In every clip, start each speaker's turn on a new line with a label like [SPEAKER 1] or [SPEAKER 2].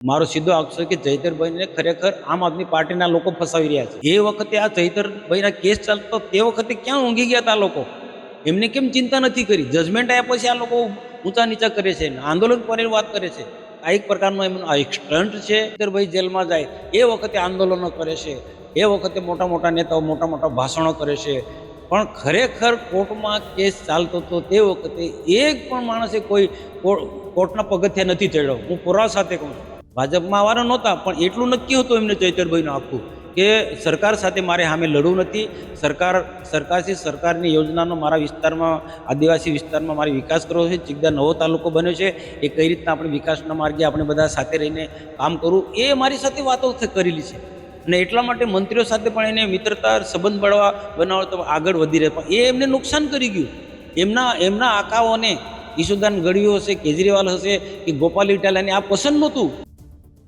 [SPEAKER 1] મારો સીધો આક્ષેપ કે ચૈતરભાઈને ખરેખર આમ આદમી પાર્ટીના લોકો ફસાવી રહ્યા છે। એ વખતે આ ચૈતરભાઈના કેસ ચાલતો તે વખતે ક્યાં ઊંઘી ગયા હતા લોકો? એમને કેમ ચિંતા નથી કરી? જજમેન્ટ આપ્યા પછી આ લોકો ઊંચા નીચા કરે છે, આંદોલન કરીને વાત કરે છે। આ એક પ્રકારનો એમનો આ એક સ્ટન્ટ છે। ચૈતરભાઈ જેલમાં જાય એ વખતે આંદોલનો કરે છે, એ વખતે મોટા મોટા નેતાઓ મોટા મોટા ભાષણો કરે છે, પણ ખરેખર કોર્ટમાં કેસ ચાલતો હતો તે વખતે એક પણ માણસે કોઈ કોર્ટના પગથિયા નથી ચડ્યો। હું પુરાવા સાથે કહું છું। ભાજપમાં આવવાના નહોતા, પણ એટલું નક્કી હતું એમને ચૈતરભાઈનું આખું કે સરકાર સાથે મારે સામે લડવું નથી। સરકારની યોજનાનો મારા વિસ્તારમાં, આદિવાસી વિસ્તારમાં મારે વિકાસ કરવો છે। ચિકદા નવો તાલુકો બન્યો છે, એ કઈ રીતના આપણે વિકાસના માર્ગે આપણે બધા સાથે રહીને કામ કરવું, એ મારી સાથે વાતો કરેલી છે। અને એટલા માટે મંત્રીઓ સાથે પણ એને મિત્રતા સંબંધ બનાવતો આગળ વધી રહે, પણ એ એમને નુકસાન કરી ગયું। એમના આકાઓને ઈશુદાન ગઢવી હશે, કેજરીવાલ હશે કે ગોપાલ ઇટાલિયાને આ પસંદ નહોતું।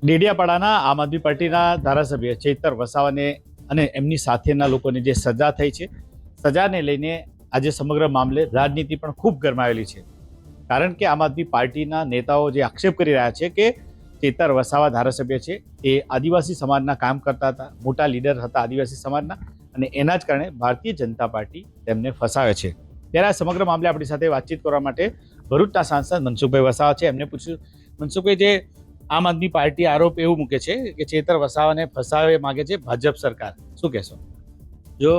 [SPEAKER 2] ડેડિયાપાડાના આમ આદમી પાર્ટીના ધારાસભ્ય ચૈતર વસાવાને અને એમની સાથેના લોકોને જે સજા થઈ છે, સજાને લઈને આજે સમગ્ર મામલે રાજનીતિ પણ ખૂબ ગરમાયેલી છે। કારણ કે આમ આદમી પાર્ટીના નેતાઓ જે આક્ષેપ કરી રહ્યા છે કે ચૈતર વસાવા ધારાસભ્ય છે એ આદિવાસી સમાજના કામ કરતા હતા, મોટા લીડર હતા આદિવાસી સમાજના, અને એના જ કારણે ભારતીય જનતા પાર્ટી તેમને ફસાવે છે। ત્યારે આ સમગ્ર મામલે આપણી સાથે વાતચીત કરવા માટે ભરૂચના સાંસદ મનસુખભાઈ વસાવા છે। એમને પૂછ્યું, મનસુખભાઈ, જે આમ આદમી પાર્ટી આરોપ એવું મૂકે છે કે ચૈતર વસાવાને ફસાવે માંગે છે ભાજપ સરકાર, શું કહેશો?
[SPEAKER 1] જો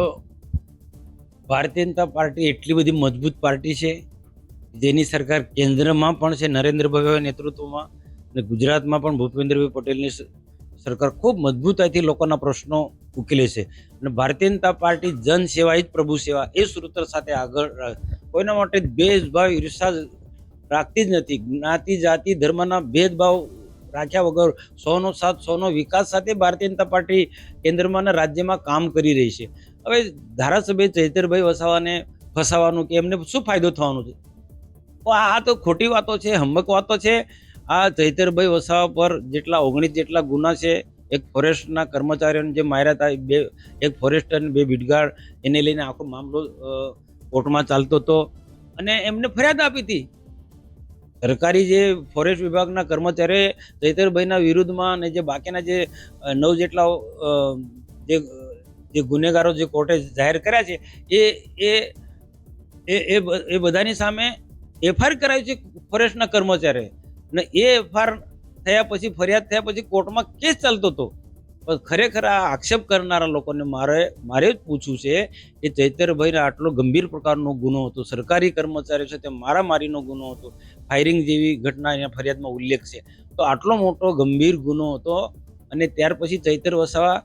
[SPEAKER 1] ભારતીય જનતા પાર્ટી એટલી બધી મજબૂત પાર્ટી છે, જેની સરકાર કેન્દ્રમાં પણ છે નરેન્દ્રભાઈ નેતૃત્વમાં, અને ગુજરાતમાં પણ ભૂપેન્દ્રભાઈ પટેલની સરકાર ખૂબ મજબૂતાઈથી લોકોના પ્રશ્નો ઉકેલે છે। અને ભારતીય જનતા પાર્ટી જન સેવા જ પ્રભુ સેવા એ સૂત્ર સાથે આગળ કોઈના માટે ભેદભાવ ઈર્ષા રાખતી જ નથી। જ્ઞાતિ જાતિ ધર્મના ભેદભાવ રાખ્યા વગર સૌનો સાથ સૌનો વિકાસ સાથે ભારતીય જનતા પાર્ટી કેન્દ્રમાં અને રાજ્યમાં કામ કરી રહી છે। હવે ધારાસભ્ય ચૈતરભાઈ વસાવાને ફસાવાનું કે એમને શું ફાયદો થવાનો છે? આ તો ખોટી વાતો છે, હંબક વાતો છે। આ ચૈતરભાઈ વસાવા પર જેટલા 19 જેટલા ગુના છે, એક ફોરેસ્ટના કર્મચારીઓને જે માર્યા હતા, એક ફોરેસ્ટર અને 2 બીટગાર્ડ, એને લઈને આખો મામલો કોર્ટમાં ચાલતો હતો અને એમને ફરિયાદ આપી હતી। સરકારી જે ફોરેસ્ટ વિભાગના કર્મચારીઓએ ચૈતરભાઈના વિરુદ્ધમાં અને જે બાકીના જે 9 જેટલા જે ગુનેગારો જે કોર્ટે જાહેર કર્યા છે એ બધાની સામે એફઆઈઆર કરાવી છે ફોરેસ્ટના કર્મચારીએ, અને એ એફઆઈઆર થયા પછી, ફરિયાદ થયા પછી કોર્ટમાં કેસ ચાલતો હતો। પણ ખરેખર આ આક્ષેપ કરનારા લોકોને મારે જ પૂછવું છે કે ચૈતરભાઈને આટલો ગંભીર પ્રકારનો ગુનો હતો, સરકારી કર્મચારી છે તે મારામારીનો ગુનો હતો, ફાયરિંગ જેવી ઘટના એના ફરિયાદમાં ઉલ્લેખ છે, તો આટલો મોટો ગંભીર ગુનો હતો, અને ત્યાર પછી ચૈતર વસાવા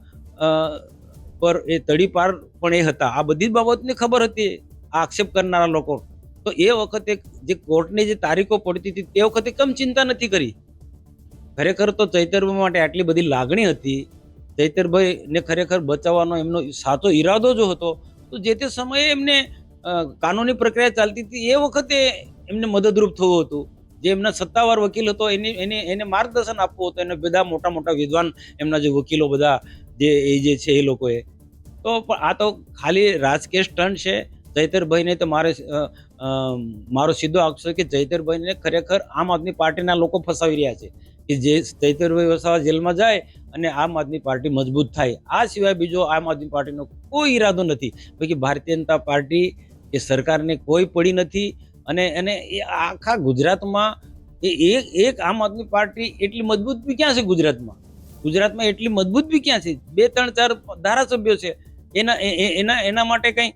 [SPEAKER 1] પર એ તડીપાર પણ એ હતા। આ બધી બાબતની ખબર હતી આ આક્ષેપ કરનારા લોકો, તો એ વખતે જે કોર્ટની જે તારીખો પડતી હતી તે વખતે કેમ ચિંતા નથી કરી? ખરેખર તો ચૈતરભાઈ માટે આટલી બધી લાગણી હતી, ચૈતરભાઈને ખરેખર બચાવવાનો એમનો સાચો ઈરાદો જો હતો, તો જે તે સમયે એમને કાનૂની પ્રક્રિયા ચાલતી હતી એ વખતે એમને મદદરૂપ થવું હતું। જે એમના સત્તાવાર વકીલ હતો એને માર્ગદર્શન આપવું હતું, એને બધા મોટા મોટા વિદ્વાન એમના જે વકીલો બધા જે છે એ લોકોએ, તો આ તો ખાલી રાજકીય સ્ટન્ટ છે। ચૈતરભાઈને તો મારો સીધો આક્ષેપ કે ચૈતરભાઈને ખરેખર આમ આદમી પાર્ટીના લોકો ફસાવી રહ્યા છે કે જે ચૈતરભાઈ વસાવા જેલમાં જાય અને આમ આદમી પાર્ટી મજબૂત થાય। આ સિવાય બીજો આમ આદમી પાર્ટીનો કોઈ ઈરાદો નથી। બાકી ભારતીય જનતા પાર્ટી એ સરકારને કોઈ પડી નથી, અને એ આખા ગુજરાતમાં એક આમ આદમી પાર્ટી એટલી મજબૂત બી ક્યાં છે? ગુજરાતમાં એટલી મજબૂત બી ક્યાં છે? 2, 3, 4 ધારાસભ્યો છે, એના માટે કઈ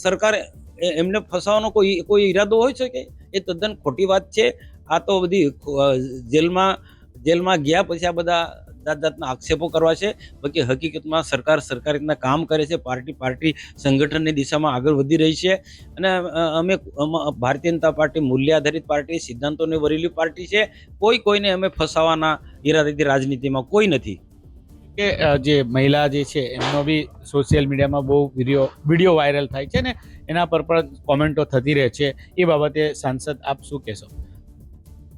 [SPEAKER 1] સરકાર એમને ફસાવાનો કોઈ ઈરાદો હોય શકે? એ તદ્દન ખોટી વાત છે। આ તો બધી જેલમાં ગયા પછી આ બધા જાતના આક્ષેપો કરવા છે। બાકી હકીકતમાં સરકાર રીતના કામ કરે છે, પાર્ટી સંગઠનની દિશામાં આગળ વધી રહી છે, અને અમે ભારતીય જનતા પાર્ટી મૂલ્ય આધારિત પાર્ટી, સિદ્ધાંતોને વરેલી પાર્ટી છે। કોઈને અમે ફસાવાના ઈરાદાથી રાજનીતિમાં કોઈ નથી।
[SPEAKER 2] કે જે મહિલા જે છે એમનો બી સોશિયલ મીડિયામાં બહુ વિડીયો વાયરલ થાય છે ને એના પર પણ કોમેન્ટો થતી રહે છે, એ બાબતે સાંસદ આપ શું કહેશો?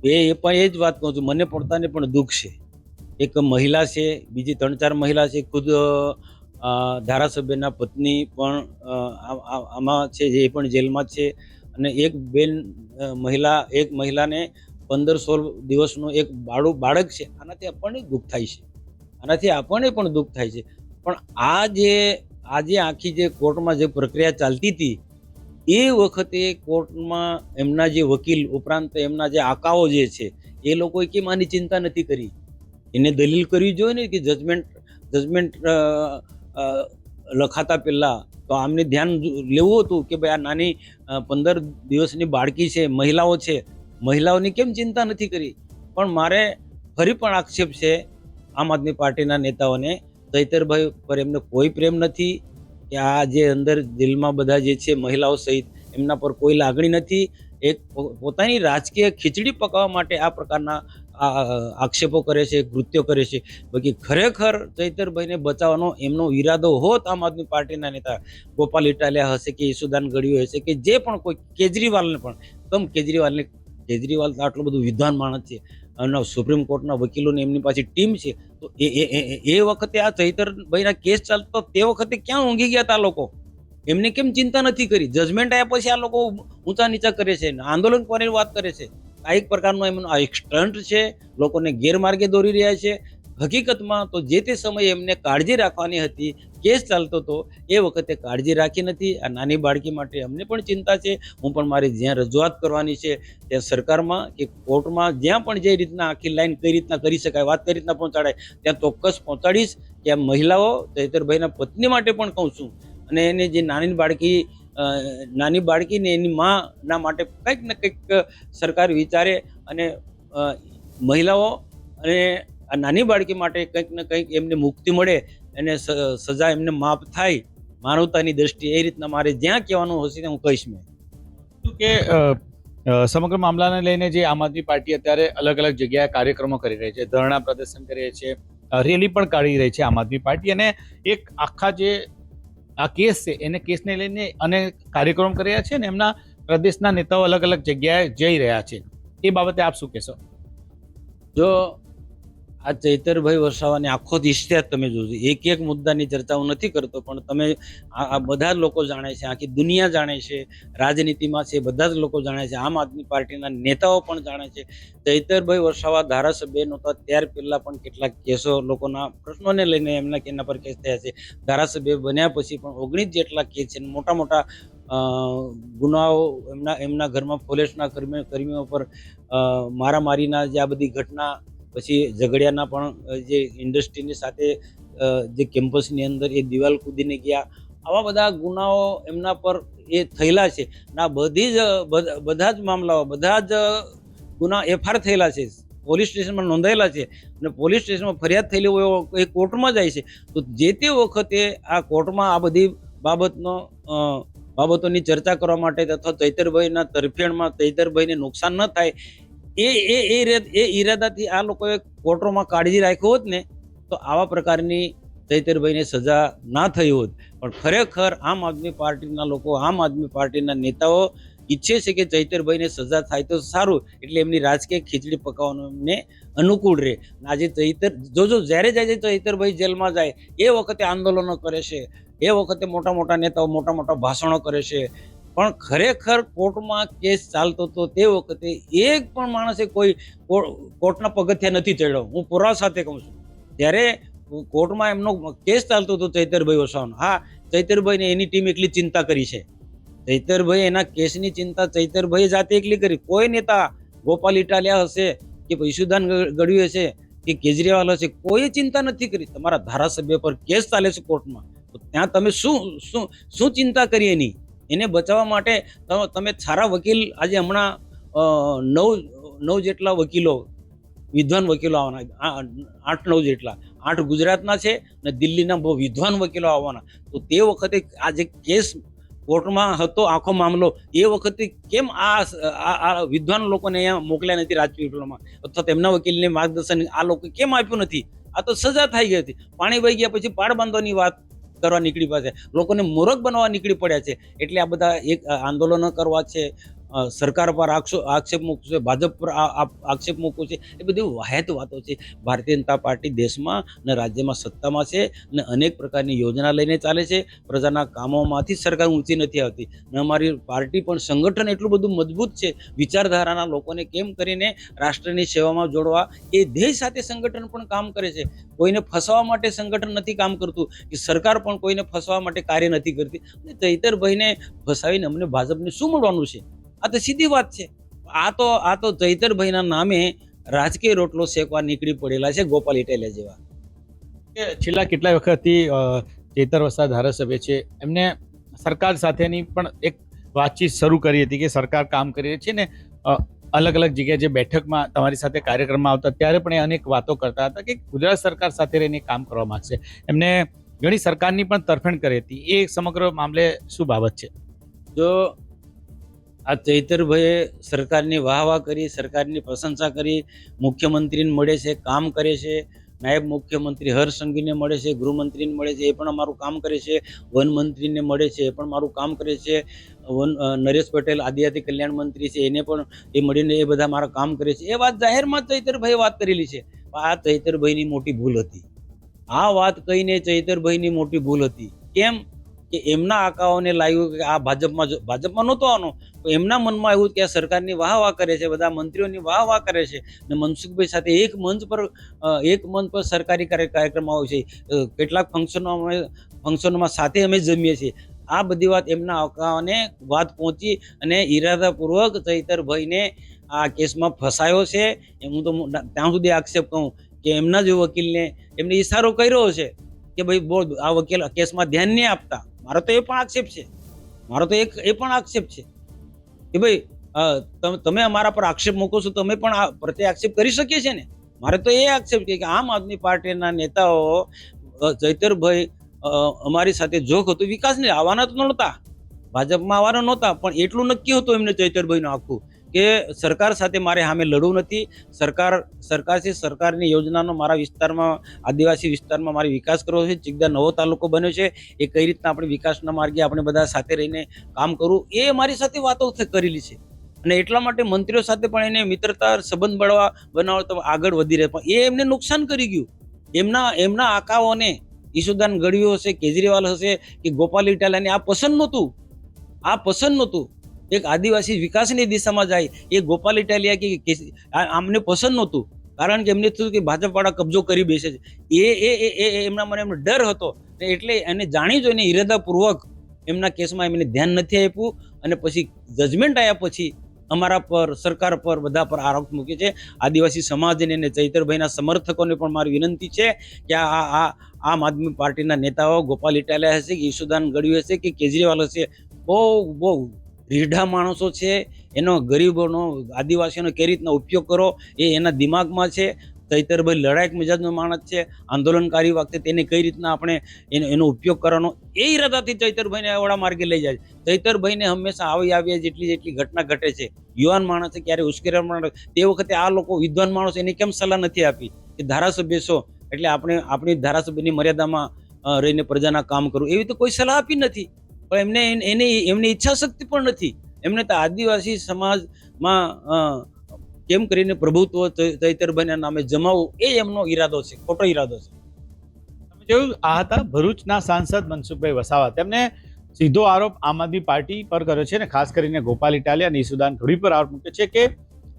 [SPEAKER 1] એ પણ એ જ વાત કહું છું, મને પોતાને પણ દુઃખ છે। એક મહિલા છે, બીજી 3-4 મહિલા છે, ખુદ ધારાસભ્યના પત્ની પણ આમાં છે, જે પણ જેલમાં છે, અને એક મહિલાને 15-16 દિવસનું એક બાળક છે, આનાથી આપણને દુઃખ થાય છે, આનાથી આપણને પણ દુઃખ થાય છે. પણ આજે આખી જે કોર્ટમાં જે પ્રક્રિયા ચાલતી હતી એ વખતે કોર્ટમાં એમના જે વકીલ ઉપરાંત એમના જે આકાઓ જે છે એ લોકોએ કેમ આની ચિંતા નથી કરી? એને દલીલ કરવી જોઈએ ને કે જજમેન્ટ લખાતા પહેલા તો આમને ધ્યાન લેવું હતું કે ભાઈ આ નાની 15 દિવસની બાળકી છે, મહિલાઓ છે, મહિલાઓની કેમ ચિંતા નથી કરી? પણ મારે ફરી પણ આક્ષેપ છે આમ આદમી પાર્ટીના નેતાઓને, ચૈતરભાઈ પર એમને કોઈ પ્રેમ નથી કે આ જે અંદર દિલમાં બધા જે છે મહિલાઓ સહિત એમના પર કોઈ લાગણી નથી. એક પોતાની રાજકીય ખીચડી પકાવવા માટે આ પ્રકારના આક્ષેપો કરે છે, કૃત્યો કરે છે. બાકી ખરેખર ચૈતરભાઈને બચાવવાનો એમનો ઈરાદો હોત આમ આદમી પાર્ટીના નેતા ગોપાલ ઇટાલિયા હશે કે ઈસુદાન ગઢવી હશે કે જે પણ કોઈ, કેજરીવાલને પણ કેજરીવાલ તો આટલું બધું વિદ્વાન માણસ છે અને સુપ્રીમ કોર્ટના વકીલોને એમની પાછી ટીમ છે, તો એ વખતે આ ચૈતરભાઈના કેસ ચાલતો તે વખતે ક્યાં ઊંઘી ગયા હતા લોકો? એમને કેમ ચિંતા નથી કરી? જજમેન્ટ આવ્યા પછી આ લોકો ઊંચા નીચા કરે છે, આંદોલન કરવાની વાત કરે છે. આ એક પ્રકારનો એમનો આ એક સ્ટન્ટ છે, લોકોને ગેરમાર્ગે દોરી રહ્યા છે. હકીકતમાં તો જે તે સમયે એમને કાળજી રાખવાની હતી, કેસ ચાલતો હતો એ વખતે કાળજી રાખી નથી. આ નાની બાળકી માટે અમને પણ ચિંતા છે. હું પણ મારી જ્યાં રજૂઆત કરવાની છે ત્યાં સરકારમાં કે કોર્ટમાં જ્યાં પણ જે રીતના આખી લાઈન કઈ રીતના કરી શકાય, વાત કઈ રીતના પહોંચાડાય ત્યાં ચોક્કસ પહોંચાડીશ. કે આ મહિલાઓ, ચૈતરભાઈના પત્ની માટે પણ કહું છું, અને એને જે નાની બાળકીને એની માના માટે કંઈક ને કંઈક સરકાર વિચારે અને મહિલાઓ અને આ નાની બાળકી માટે કંઈક ને કંઈક એમને મુક્તિ મળે અને સજા એમને માફ થાય માનવતાની દ્રષ્ટિએ. એ રીતના મારે જ્યાં કહેવાનું હશે ત્યાં હું કહીશ. મેં
[SPEAKER 2] કે સમગ્ર મામલાને લઈને જે આમ આદમી પાર્ટી અત્યારે અલગ અલગ જગ્યાએ કાર્યક્રમો કરી રહી છે, ધરણા પ્રદર્શન કરી રહી છે, રેલી પણ કાઢી રહી છે આમ આદમી પાર્ટી, અને એક આખા જે આ કેસ છે એને કેસને લઈને અને કાર્યક્રમ કરી રહ્યા છે ને એમના પ્રદેશના નેતાઓ અલગ અલગ જગ્યાએ જઈ રહ્યા છે, એ બાબતે આપ શું કહેશો?
[SPEAKER 1] જો આ ચૈતરભાઈ વસાવાની આખો જ ઇતિહાસ તમે જોજો, એક મુદ્દાની ચર્ચા હું નથી કરતો, પણ તમે આ બધા જ લોકો જાણે છે, આખી દુનિયા જાણે છે, રાજનીતિમાં છે બધા જ લોકો જાણે છે, આમ આદમી પાર્ટીના નેતાઓ પણ જાણે છે. ચૈતરભાઈ વસાવા ધારાસભ્ય નહોતા ત્યાર પહેલા પણ કેટલાક કેસો લોકોના પ્રશ્નોને લઈને એના પર કેસ થયા છે. ધારાસભ્ય બન્યા પછી પણ 19 જેટલા કેસ છે. મોટા મોટા ગુનાઓ એમના ઘરમાં પોલીસના કર્મીઓ પર મારામારીના જે આ બધી ઘટના, પછી ઝઘડિયાના પણ જે ઇન્ડસ્ટ્રીની સાથે જે કેમ્પસની અંદર એ દિવાલ કૂદીને ગયા, આવા બધા ગુનાઓ એમના પર એ થયેલા છે. ના બધા જ મામલાઓ, બધા જ ગુના એફઆઈઆર થયેલા છે, પોલીસ સ્ટેશનમાં નોંધાયેલા છે, અને પોલીસ સ્ટેશનમાં ફરિયાદ થયેલી હોય એ કોર્ટમાં જાય છે. તો જે તે વખતે આ કોર્ટમાં આ બધી બાબતોની ચર્ચા કરવા માટે અથવા ચૈતરભાઈના તરફેણમાં ચૈતરભાઈને નુકસાન ન થાય એ ઈરાદાથી આ લોકોએ કોર્ટોમાં કાળજી રાખ્યો હોત ને તો આવા પ્રકારની ચૈતરભાઈને સજા ના થઈ હોત. પણ ખરેખર આમ આદમી પાર્ટીના લોકો, આમ આદમી પાર્ટીના નેતાઓ ઈચ્છે છે કે ચૈતરભાઈને સજા થાય તો સારું, એટલે એમની રાજકીય ખીચડી પકાવવાનું એમને અનુકૂળ રહે. આજે જ્યારે ચૈતરભાઈ જેલમાં જાય એ વખતે આંદોલનો કરે છે, એ વખતે મોટા મોટા નેતાઓ મોટા મોટા ભાષણો કરે છે. પણ ખરેખર કોર્ટમાં કેસ ચાલતો હતો તે વખતે એક પણ માણસે કોઈ કોર્ટના પગથિયા નથી ચડ્યો. હું પુરાવા સાથે કહું છું. ત્યારે કોર્ટમાં એમનો કેસ ચાલતો હતો ચૈતરભાઈ વસાવાનો, હા, ચૈતરભાઈને એની ટીમ એકલી ચિંતા કરી છે. ચૈતરભાઈ એના કેસની ચિંતા ચૈતરભાઈ જાતે એકલી કરી. કોઈ નેતા, ગોપાલ ઇટાલિયા હશે કે ઈસુદાન ગઢવી હશે કે કેજરીવાલ હશે, કોઈ ચિંતા નથી કરી. તમારા ધારાસભ્ય પર કેસ ચાલે છે કોર્ટમાં, તો ત્યાં તમે શું ચિંતા કરી એની? એને બચાવવા માટે તમે સારા વકીલ, આજે હમણાં 9 જેટલા વકીલો, વિદ્વાન વકીલો આવવાના, 8-9 જેટલા, 8 ગુજરાતના છે અને દિલ્હીના બહુ વિદ્વાન વકીલો આવવાના. તો તે વખતે આ જે કેસ કોર્ટમાં હતો આખો મામલો, એ વખતે કેમ આ વિદ્વાન લોકોને અહીંયા મોકલ્યા નથી રાજપીપળામાં, અથવા તેમના વકીલને માર્ગદર્શન આ લોકો કેમ આપ્યું નથી? આ તો સજા થઈ ગઈ હતી. પાણી વહી ગયા પછી પાડ બાંધવાની વાત કરવા નીકળી પડે, લોકોને મૂર્ખ બનાવવા નીકળી પડ્યા છે. એટલે આ બધા એક આંદોલનો કરવા છે, સરકાર પર આક્ષેપ મૂકવું છે, ભાજપ પર આક્ષેપ મૂકવું છે, એ બધી વાહિયાત વાતો છે. ભારતીય જનતા પાર્ટી દેશમાં અને રાજ્યમાં સત્તામાં છે અને અનેક પ્રકારની યોજના લઈને ચાલે છે. પ્રજાના કામોમાંથી સરકાર ઊંચી નથી આવતી અને અમારી પાર્ટી પણ સંગઠન એટલું બધું મજબૂત છે, વિચારધારાના લોકોને કેમ કરીને રાષ્ટ્રની સેવામાં જોડવા એ ધ્યેય સાથે સંગઠન પણ કામ કરે છે. કોઈને ફસાવવા માટે સંગઠન નથી કામ કરતું, કે સરકાર પણ કોઈને ફસાવવા માટે કાર્ય નથી કરતી. અને ચૈતરભાઈને ફસાવીને અમને ભાજપને શું મળવાનું છે? આ તો સીધી વાત છે. આ તો ચૈતરભાઈના નામે રાજકીય રોટલો શેકવા નીકળી પડેલા છે, ગોપાલ ઇટાલિયા જેવા.
[SPEAKER 2] કે છેલ્લા કેટલાય વખતથી ચેતર વસાવા ધારાસભ્ય છે, એમને સરકાર સાથેની પણ એક વાતચીત શરૂ કરી હતી કે સરકાર કામ કરી રહી છે ને અલગ અલગ જગ્યાએ જે બેઠકમાં તમારી સાથે કાર્યક્રમમાં આવતા ત્યારે પણ એ અનેક વાતો કરતા હતા કે ગુજરાત સરકાર સાથે રહીને કામ કરવા માંગશે. એમને ઘણી સરકારની પણ તરફેણ કરી હતી. એ સમગ્ર મામલે શું બાબત છે?
[SPEAKER 1] જો આ ચૈતરભાઈએ સરકારની વાહ કરી, સરકારની પ્રશંસા કરી, મુખ્યમંત્રીને મળે છે, કામ કરે છે, નાયબ મુખ્યમંત્રી હર્ષ સંઘવીને મળે છે, ગૃહમંત્રીને મળે છે, એ પણ અમારું કામ કરે છે, વન મંત્રીને મળે છે, એ પણ મારું કામ કરે છે, નરેશ પટેલ આદિજાતિ કલ્યાણ મંત્રી છે, એને પણ એ મળીને એ બધા મારા કામ કરે છે. એ વાત જાહેરમાં ચૈતરભાઈએ વાત કરેલી છે. આ ચૈતરભાઈની મોટી ભૂલ હતી. આ વાત કહીને ચૈતરભાઈની મોટી ભૂલ હતી. કેમ કે એમના આકાઓને લાગ્યું કે આ ભાજપમાં નહોતો આવવાનો, તો એમના મનમાં આવ્યું કે આ સરકારની વાહ કરે છે, બધા મંત્રીઓની વાહ કરે છે અને મનસુખભાઈ સાથે એક મંચ પર સરકારી કાર્યક્રમ આવે છે, કેટલાક ફંક્શનોમાં સાથે અમે જમીએ છીએ. આ બધી વાત એમના આકાઓને વાત પહોંચી અને ઈરાદાપૂર્વક ચૈતરભાઈને આ કેસમાં ફસાયો છે. હું તો ત્યાં સુધી આક્ષેપ કહું કે એમના જ વકીલને એમને ઈશારો કર્યો છે કે ભાઈ બોલ આ વકીલ કેસમાં ધ્યાન નહીં આપતા. મારો તો એ પણ આક્ષેપ છે કે ભાઈ તમે અમારા પર આક્ષેપ મૂકો છો, તમે પણ આ પ્રત્યે આક્ષેપ કરી શકીએ છીએ ને. મારે તો એ આક્ષેપ છે કે આમ આદમી પાર્ટીના નેતાઓ ચૈતરભાઈ અમારી સાથે જોખ હતું, વિકાસને આવવાના તો નહોતા, ભાજપમાં આવવાના નહોતા, પણ એટલું નક્કી હતું એમને ચૈતરભાઈનું આખું કે સરકાર સાથે મારે સામે લડવું નથી. સરકાર છે, સરકારની યોજનાનો મારા વિસ્તારમાં, આદિવાસી વિસ્તારમાં મારે વિકાસ કરવો છે. ચિગદા નવો તાલુકો બન્યો છે, એ કઈ રીતના આપણે વિકાસના માર્ગે આપણે બધા સાથે રહીને કામ કરવું, એ મારી સાથે વાતો કરેલી છે. અને એટલા માટે મંત્રીઓ સાથે પણ એને મિત્રતા સંબંધ બનાવવા આગળ વધી રહે, પણ એ એમને નુકસાન કરી ગયું. એમના આકાઓને ઈશુદાન ગઢવી હશે, કેજરીવાલ હશે કે ગોપાલ ઇટાલિયાને આ પસંદ નહોતું. એક આદિવાસી વિકાસની દિશામાં જાય એ ગોપાલ ઇટાલિયા કે આમને પસંદ નહોતું, કારણ કે એમને થયું કે ભાજપવાળા કબજો કરી બેસે છે. એ એમના મને એમનો ડર હતો, એટલે એને જાણી જોઈને ઈરાદાપૂર્વક એમના કેસમાં એમને ધ્યાન નથી આપ્યું અને પછી જજમેન્ટ આવ્યા પછી અમારા પર, સરકાર પર, બધા પર આરોપ મૂકે છે. આદિવાસી સમાજને અને ચૈતરભાઈના સમર્થકોને પણ મારી વિનંતી છે કે આ આમ આદમી પાર્ટીના નેતાઓ ગોપાલ ઇટાલિયા હશે કે ઈશુદાન ગઢવી હશે કે કેજરીવાલ હશે, બહુ રીઢા માણસો છે. એનો ગરીબોનો, આદિવાસીઓનો કઈ રીતના ઉપયોગ કરો એ એના દિમાગમાં છે. ચૈતરભાઈ લડાયક મિજાજનો માણસ છે. આંદોલનકારી વખતે તેને કઈ રીતના આપણે એનો ઉપયોગ કરવાનો એ ઈરાદાથી ચૈતરભાઈને આવડા માર્ગે લઈ જાય. ચૈતરભાઈને હંમેશા આવી જેટલી ઘટના ઘટે છે, યુવાન માણસ ક્યારે ઉશ્કેરાળ માણસ, તે વખતે આ લોકો વિદ્વાન માણસ એને કેમ સલાહ નથી આપી કે ધારાસભ્ય છો એટલે આપણે આપણી ધારાસભ્યની મર્યાદામાં રહીને પ્રજાના કામ કરવું, એવી તો કોઈ સલાહ આપી નથી. પણ એમની ઈચ્છા શક્તિ પણ નથી. એમને તો આદિવાસી સમાજમાં કેમ કરીને પ્રભુત્વ ચૈતરભાઈના નામે જમાવવું એ એમનો ઈરાદો છે, ખોટો ઈરાદો છે.
[SPEAKER 2] તમે જોયું, આ હતા ભરૂચના સાંસદ મનસુખભાઈ વસાવા. તેમને સીધો આરોપ આમ આદમી પાર્ટી પર કર્યો છે ને ખાસ કરીને ગોપાલ ઇટાલિયા અને ઈશુદાન ગઢવી પર આરોપ મૂકે છે કે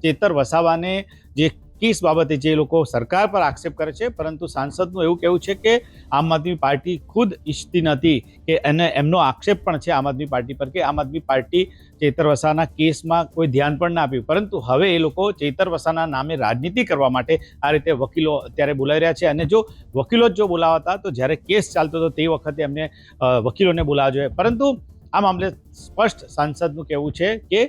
[SPEAKER 2] ચેતર વસાવાને જે કેસ બાબતે જે લોકો સરકાર પર આક્ષેપ કરે છે, પરંતુ સાંસદનું એવું કહેવું છે કે આમ આદમી પાર્ટી ખુદ ઈચ્છતી નથી કે એમનો આક્ષેપ પણ છે આમ આદમી પાર્ટી પર કે આમ આદમી પાર્ટી ચેતર વસાવાના કેસમાં કોઈ ધ્યાન પણ ના આપ્યું, પરંતુ હવે એ લોકો ચેતર વસાવાના નામે રાજનીતિ કરવા માટે આ રીતે વકીલો અત્યારે બોલાવી રહ્યા છે. અને જો વકીલો જ જો બોલાવતા તો જ્યારે કેસ ચાલતો હતો તે વખતે એમને વકીલોને બોલાવવા જોઈએ. પરંતુ આ મામલે સ્પષ્ટ સાંસદનું કહેવું છે કે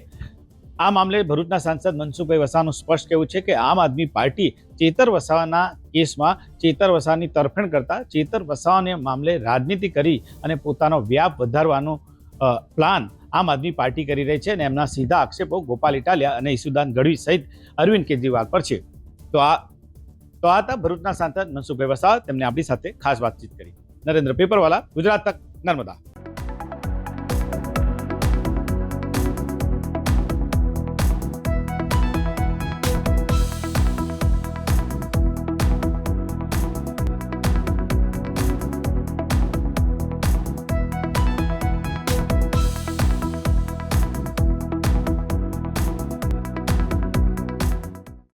[SPEAKER 2] આ મામલે ભરૂચના સાંસદ મનસુખભાઈ વસાવાનું સ્પષ્ટ કહેવું છે કે આમ આદમી પાર્ટી ચેતર વસાવાના કેસમાં ચેતર વસાવાની તરફેણ કરતા ચેતર વસાવાને મામલે રાજનીતિ કરી અને પોતાનો વ્યાપ વધારવાનો પ્લાન આમ આદમી પાર્ટી કરી રહી છે અને એમના સીધા આક્ષેપો ગોપાલ ઇટાલિયા અને ઈશુદાન ગઢવી સહિત અરવિંદ કેજરીવાલ પર છે. તો આ હતા ભરૂચના સાંસદ મનસુખભાઈ વસાવા. તેમને આપણી સાથે ખાસ વાતચીત કરી. નરેન્દ્ર પેપરવાલા, ગુજરાત તક, નર્મદા.